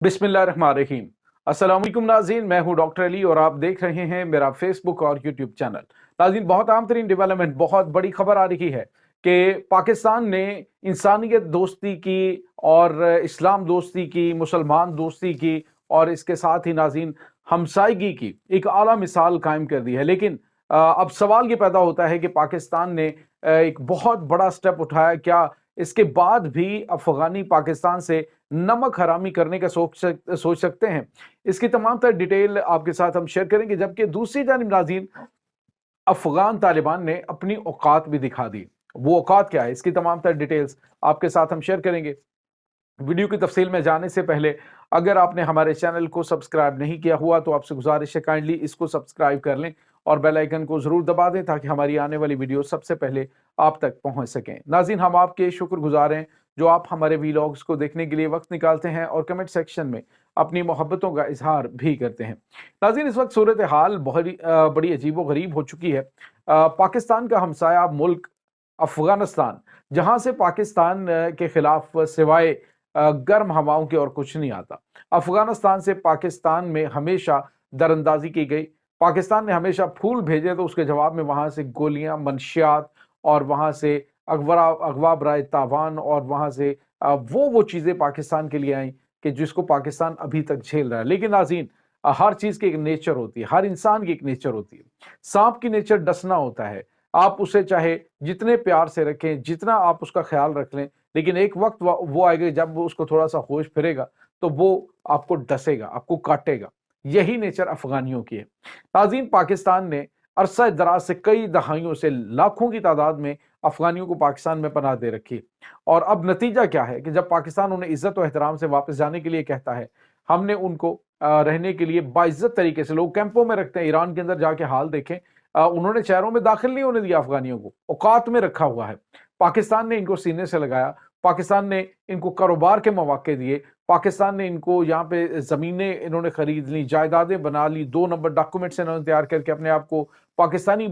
बिस्मिल्लाहिर्रहमानिर्रहीम। अस्सलाम वालेकुम नाज़रीन, मैं हूं डॉक्टर अली और आप देख रहे हैं मेरा फेसबुक और यूट्यूब चैनल। नाज़रीन, बहुत आम तरीन डेवलपमेंट, बहुत बड़ी खबर आ रही है कि पाकिस्तान ने इंसानियत दोस्ती की और इस्लाम दोस्ती की, मुसलमान दोस्ती की और इसके साथ ही नाज़रीन हमसायगी की एक आला मिसाल कायम कर दी है। लेकिन अब सवाल ये पैदा होता है कि पाकिस्तान ने एक बहुत बड़ा स्टेप उठाया, क्या इसके बाद भी अफगानी पाकिस्तान से नमक हरामी करने का सोच सकते हैं? इसकी तमाम तर डिटेल आपके साथ हम शेयर करेंगे। जबकि दूसरी जानिब नाज़रीन, अफगान तालिबान ने अपनी औकात भी दिखा दी। वो औकात क्या है, इसकी तमाम तर डिटेल्स आपके साथ हम शेयर करेंगे। वीडियो की तफसील में जाने से पहले अगर आपने हमारे चैनल को सब्सक्राइब नहीं किया हुआ तो आपसे गुजारिश है काइंडली इसको सब्सक्राइब कर लें और बेल आइकन को जरूर दबा दें ताकि हमारी आने वाली वीडियो सबसे पहले आप तक पहुंच सकें। नाज़रीन, हम आपके शुक्रगुजार हैं जो आप हमारे वीलॉग्स को देखने के लिए वक्त निकालते हैं और कमेंट सेक्शन में अपनी मोहब्बतों का इजहार भी करते हैं। नाज़रीन, इस वक्त सूरत हाल बड़ी अजीब गरीब हो चुकी है। पाकिस्तान का हमसाया मुल्क अफगानिस्तान, जहां से पाकिस्तान के खिलाफ सिवाय गर्म हवाओं के और कुछ नहीं आता। अफगानिस्तान से पाकिस्तान में हमेशा दरअंदाजी की गई। पाकिस्तान ने हमेशा फूल भेजे तो उसके जवाब में वहां से गोलियां, मंशियात और वहां से अगवा बराए तावान और वहां से वो चीजें पाकिस्तान के लिए आई कि जिसको पाकिस्तान अभी तक झेल रहा है। लेकिन नाज़रीन, हर चीज की एक नेचर होती है, हर इंसान की एक नेचर होती है। सांप की नेचर डसना होता है। आप उसे चाहे जितने प्यार से रखें, जितना आप उसका ख्याल रख लें, लेकिन एक वक्त वो आएगा जब वो उसको थोड़ा सा होश फिरेगा तो वो आपको डसेगा, आपको काटेगा। यही नेचर अफगानियों की है। नाज़रीन, पाकिस्तान ने अरसा दराज से कई दहाइयों से लाखों की तादाद में अफगानियों को पाकिस्तान में पनाह दे रखी है। और अब नतीजा क्या है कि जब पाकिस्तान उन्हें इज्जत और एहतराम से वापस जाने के लिए कहता है, हमने उनको रहने के लिए बाइज्जत तरीके से लोग कैंपों में रखते हैं। ईरान के अंदर जाके हाल देखें, उन्होंने शहरों में दाखिल नहीं होने दिया अफगानियों को, औकात में रखा हुआ है। पाकिस्तान ने इनको सीने से लगाया, पाकिस्तान ने इनको कारोबार के मौके दिए, पाकिस्तान ने इनको यहाँ पे ज़मीनें इन्होंने खरीद ली, जायदादें बना ली, 2 नंबर डॉक्यूमेंट्स इन्होंने तैयार करके अपने आप को पाकिस्तानी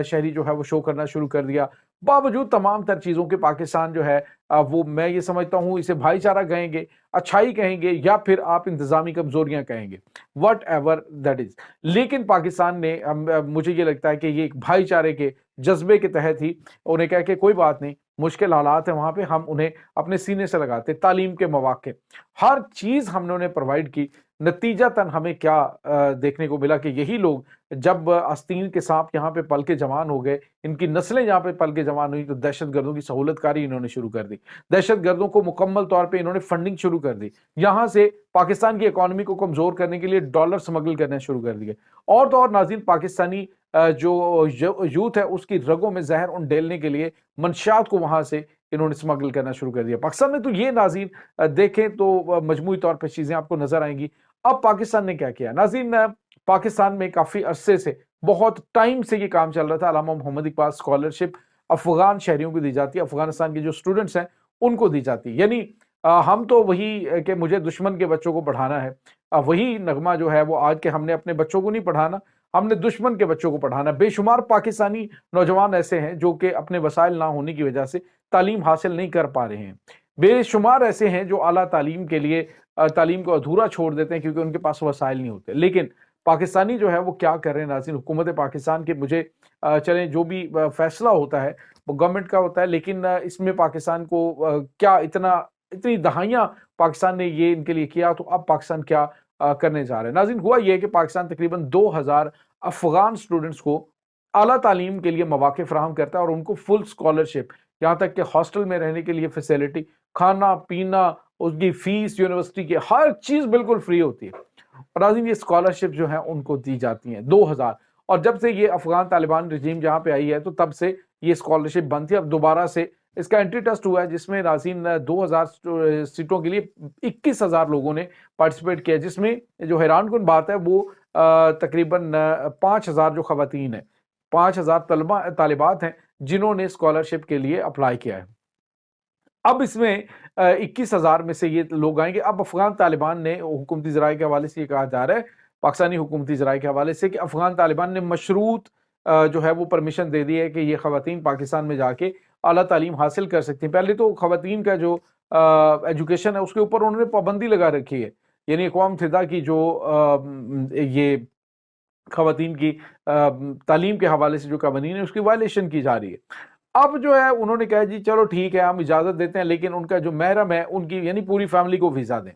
शहरी जो है वो शो करना शुरू कर दिया। बावजूद तमाम तर चीज़ों के पाकिस्तान जो है वो मैं ये समझता हूँ इसे भाईचारा कहेंगे, अच्छाई कहेंगे या फिर आप इंतज़ामी कमज़ोरियाँ कहेंगे, वट एवर दैट इज़। लेकिन पाकिस्तान ने मुझे ये लगता है कि ये एक भाईचारे के जज्बे के तहत ही उन्हें कह के कोई बात नहीं, मुश्किल हालात है वहाँ पे, हम उन्हें अपने सीने से लगाते। तालीम के मौके, हर चीज़ हमने उन्हें प्रोवाइड की। नतीजतन हमें क्या देखने को मिला कि यही लोग जब आस्तीन के सांप यहाँ पे पल के जवान हो गए, इनकी नस्लें यहाँ पे पल के जवान हुई, तो दहशत गर्दों की सहूलतकारी इन्होंने शुरू कर दी। दहशत गर्दों को मुकम्मल तौर पे इन्होंने फंडिंग शुरू कर दी। यहाँ से पाकिस्तान की इकोनॉमी को कमजोर करने के लिए डॉलर स्मगल करने शुरू कर दिए। और तो और नाज़रीन, पाकिस्तानी जो यूथ है उसकी रगों में जहर उंडेलने के लिए मंशियात को वहां से इन्होंने स्मगल करना शुरू कर दिया पाकिस्तान में। तो ये नाज़रीन देखें तो मजमूई तौर पर चीजें आपको नजर आएंगी। अब पाकिस्तान ने क्या किया नाज़रीन, पाकिस्तान में काफी अरसे से, बहुत टाइम से ये काम चल रहा था। अल्लामा मोहम्मद इकबाल स्कॉलरशिप अफगान शहरियों को दी जाती है, अफगानिस्तान के जो स्टूडेंट्स हैं उनको दी जाती है। यानी हम तो वही कि मुझे दुश्मन के बच्चों को पढ़ाना है, वही नगमा जो है वो आज के हमने अपने बच्चों को नहीं पढ़ाना, हमने दुश्मन के बच्चों को पढ़ाना। बेशुमार पाकिस्तानी नौजवान ऐसे हैं जो कि अपने वसाइल ना होने की वजह से तालीम हासिल नहीं कर पा रहे हैं। बेशुमार ऐसे हैं जो आला तालीम के लिए तालीम को अधूरा छोड़ देते हैं क्योंकि उनके पास वसाइल नहीं होते। लेकिन पाकिस्तानी जो है वो क्या कर रहे हैं नाज़रीन, हुकूमत पाकिस्तान के, मुझे चलें जो भी फैसला होता है वो गवर्नमेंट का होता है, लेकिन इसमें पाकिस्तान को क्या इतनी दहाइयाँ पाकिस्तान ने ये इनके लिए किया, तो अब पाकिस्तान क्या करने जा रहे हैं। नाज़रीन, हुआ ये कि पाकिस्तान तकरीबन 2000 अफगान स्टूडेंट्स को आला तालीम के लिए मौके फराहम करता है और उनको फुल स्कॉलरशिप, यहाँ तक कि हॉस्टल में रहने के लिए फैसिलिटी, खाना पीना, उसकी फीस, यूनिवर्सिटी की हर चीज़ बिल्कुल फ्री होती है। और नाज़रीन, ये स्कॉलरशिप जो है उनको दी जाती हैं 2000। और जब से ये अफगान तालिबान रजीम जहाँ पे आई है तो तब से ये स्कॉलरशिप बंद थी। अब दोबारा से इसका एंट्री टेस्ट हुआ है जिसमें नाज़रीन 2000 सीटों के लिए 21,000 लोगों ने पार्टिसिपेट किया, जिसमें जो हैरानकुन बात है वो तकरीबन 5,000 जो खवातीन है, 5,000 तालिबात हैं जिन्होंने स्कॉलरशिप के लिए अप्लाई किया है। अब इसमें 21,000 में से ये लोग आएंगे। अब अफगान तालिबान ने हुकूमती ज़राए के हवाले से ये कहा जा रहा है, पाकिस्तानी हुकूमती ज़राए के हवाले से, कि अफगान तालिबान ने मशरूत जो है वो परमिशन दे दी है कि ये खवातीन पाकिस्तान में जाके आला तालीम हासिल कर सकती हैं। पहले तो खवातीन का जो एजुकेशन है उसके ऊपर उन्होंने पाबंदी लगा रखी है یعنی اقوام متحدہ کی جو یہ خواتین کی تعلیم کے حوالے سے جو قوانین ہے اس کی وائلیشن کی جا رہی ہے۔ اب جو ہے انہوں نے کہا جی چلو ٹھیک ہے ہم اجازت دیتے ہیں، لیکن ان کا جو محرم ہے ان کی یعنی پوری فیملی کو ویزا دیں،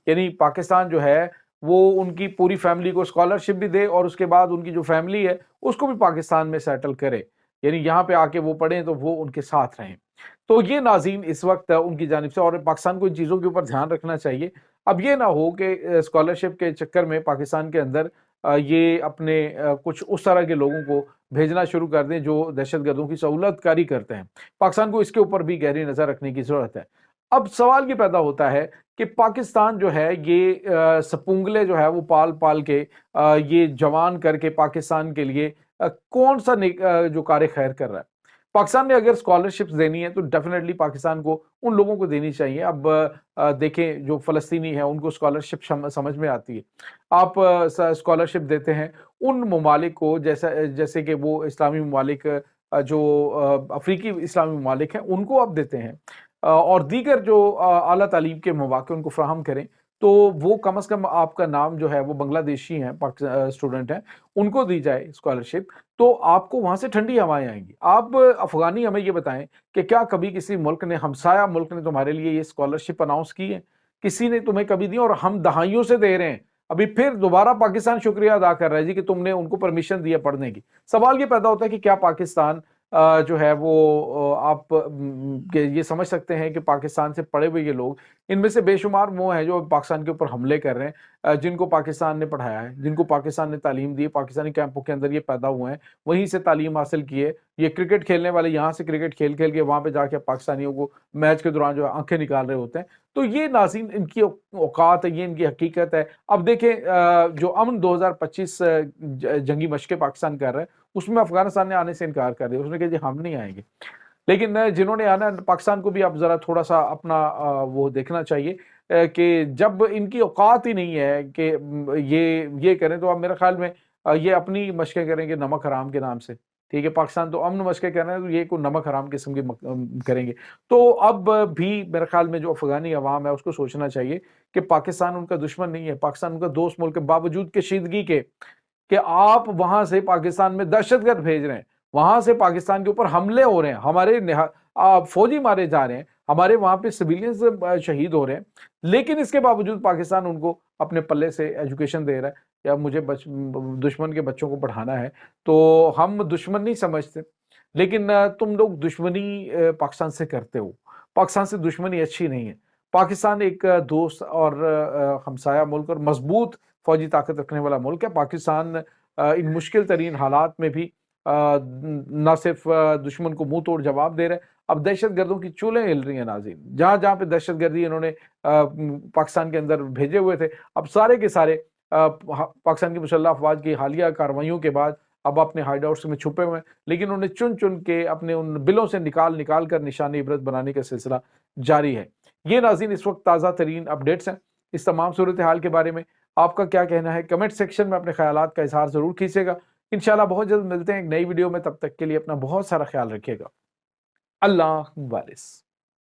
یعنی پاکستان جو ہے وہ ان کی پوری فیملی کو اسکالرشپ بھی دے اور اس کے بعد ان کی جو فیملی ہے اس کو بھی پاکستان میں سیٹل کرے، یعنی یہاں پہ آ کے وہ پڑھیں تو وہ ان کے ساتھ رہیں۔ تو یہ ناظرین اس وقت ان کی جانب سے، اور پاکستان کو ان چیزوں کے اوپر دھیان رکھنا چاہیے۔ اب یہ نہ ہو کہ اسکالرشپ کے چکر میں پاکستان کے اندر یہ اپنے کچھ اس طرح کے لوگوں کو بھیجنا شروع کر دیں جو دہشت گردوں کی سہولت کاری کرتے ہیں۔ پاکستان کو اس کے اوپر بھی گہری نظر رکھنے کی ضرورت ہے۔ اب سوال یہ پیدا ہوتا ہے کہ پاکستان جو ہے یہ سپونگلے جو ہے وہ پال پال کے یہ جوان کر کے پاکستان کے لیے کون سا جو کار خیر کر رہا ہے۔ پاکستان نے اگر اسکالرشپس دینی ہے تو ڈیفینیٹلی پاکستان کو ان لوگوں کو دینی چاہیے۔ اب دیکھیں جو فلسطینی ہیں ان کو اسکالرشپ سمجھ میں آتی ہے، آپ اسکالرشپ دیتے ہیں ان ممالک کو جیسے کہ وہ اسلامی ممالک جو افریقی اسلامی ممالک ہیں ان کو آپ دیتے ہیں، اور دیگر جو اعلیٰ تعلیم کے مواقع ان کو فراہم کریں، تو وہ کم از کم آپ کا نام جو ہے وہ بنگلہ دیشی ہیں اسٹوڈنٹ ہیں ان کو دی جائے اسکالرشپ، تو آپ کو وہاں سے ٹھنڈی ہوائیں آئیں گی۔ آپ افغانی ہمیں یہ بتائیں کہ کیا کبھی کسی ملک نے، ہمسایہ ملک نے تمہارے لیے یہ اسکالرشپ اناؤنس کی ہے؟ کسی نے تمہیں کبھی دی؟ اور ہم دہائیوں سے دے رہے ہیں، ابھی پھر دوبارہ پاکستان شکریہ ادا کر رہا ہے جی کہ تم نے ان کو پرمیشن دیا پڑھنے کی۔ سوال یہ پیدا ہوتا ہے کہ کیا پاکستان جو ہے وہ آپ یہ سمجھ سکتے ہیں کہ پاکستان سے پڑھے ہوئے یہ لوگ، ان میں سے بے شمار وہ ہیں جو پاکستان کے اوپر حملے کر رہے ہیں، جن کو پاکستان نے پڑھایا ہے، جن کو پاکستان نے تعلیم دی، پاکستانی کیمپوں کے اندر یہ پیدا ہوئے ہیں، وہیں سے تعلیم حاصل کی ہے۔ یہ کرکٹ کھیلنے والے یہاں سے کرکٹ کھیل کھیل کے وہاں پہ جا کے پاکستانیوں کو میچ کے دوران جو آنکھیں نکال رہے ہوتے ہیں۔ تو یہ ناظرین ان کی اوقات ہے، یہ ان کی حقیقت ہے۔ اب دیکھیں جو امن 2025 جنگی مشقیں پاکستان کر رہے ہیں اس میں افغانستان نے آنے سے انکار کر دیا، اس نے کہا جی ہم نہیں آئیں گے، لیکن جنہوں نے آنا پاکستان کو بھی اب ذرا تھوڑا سا اپنا وہ دیکھنا چاہیے کہ جب ان کی اوقات ہی نہیں ہے کہ یہ کریں، تو اب میرے خیال میں یہ اپنی مشقیں کریں گے نمک حرام کے نام سے، ٹھیک ہے؟ پاکستان تو امن مشقیں کر رہے ہیں، تو یہ کوئی نمک حرام قسم کی کریں گے۔ تو اب بھی میرے خیال میں جو افغانی عوام ہے اس کو سوچنا چاہیے کہ پاکستان ان کا دشمن نہیں ہے، پاکستان ان کا دوست ملک ہے، باوجود کشیدگی کے کہ آپ وہاں سے پاکستان میں دہشت گرد بھیج رہے ہیں، وہاں سے پاکستان کے اوپر حملے ہو رہے ہیں، ہمارے فوجی مارے جا رہے ہیں، ہمارے وہاں پہ سویلینز شہید ہو رہے ہیں، لیکن اس کے باوجود پاکستان ان کو اپنے پلے سے ایجوکیشن دے رہا ہے، یا مجھے دشمن کے بچوں کو پڑھانا ہے۔ تو ہم دشمن نہیں سمجھتے، لیکن تم لوگ دشمنی پاکستان سے کرتے ہو، پاکستان سے دشمنی اچھی نہیں ہے۔ پاکستان ایک دوست اور ہمسایہ ملک اور مضبوط فوجی طاقت رکھنے والا ملک ہے۔ پاکستان ان مشکل ترین حالات میں بھی نہ صرف دشمن کو منہ توڑ جواب دے رہے ہیں، اب دہشت گردوں کی چولیں ہل رہی ہیں ناظرین، جہاں جہاں پہ دہشت گردی انہوں نے پاکستان کے اندر بھیجے ہوئے تھے، اب سارے کے سارے پاکستان کی مسلح افواج کی حالیہ کارروائیوں کے بعد اب اپنے ہائیڈ آؤٹس میں چھپے ہوئے ہیں، لیکن انہیں چن چن کے اپنے ان بلوں سے نکال کر نشان عبرت بنانے کا سلسلہ جاری ہے۔ یہ ناظرین اس وقت تازہ ترین اپڈیٹس ہیں۔ اس تمام صورتحال کے بارے میں آپ کا کیا کہنا ہے؟ کمنٹ سیکشن میں اپنے خیالات کا اظہار ضرور کیجیے گا۔ انشاءاللہ بہت جلد ملتے ہیں ایک نئی ویڈیو میں، تب تک کے لیے اپنا بہت سارا خیال رکھیے گا۔ اللہ حافظ۔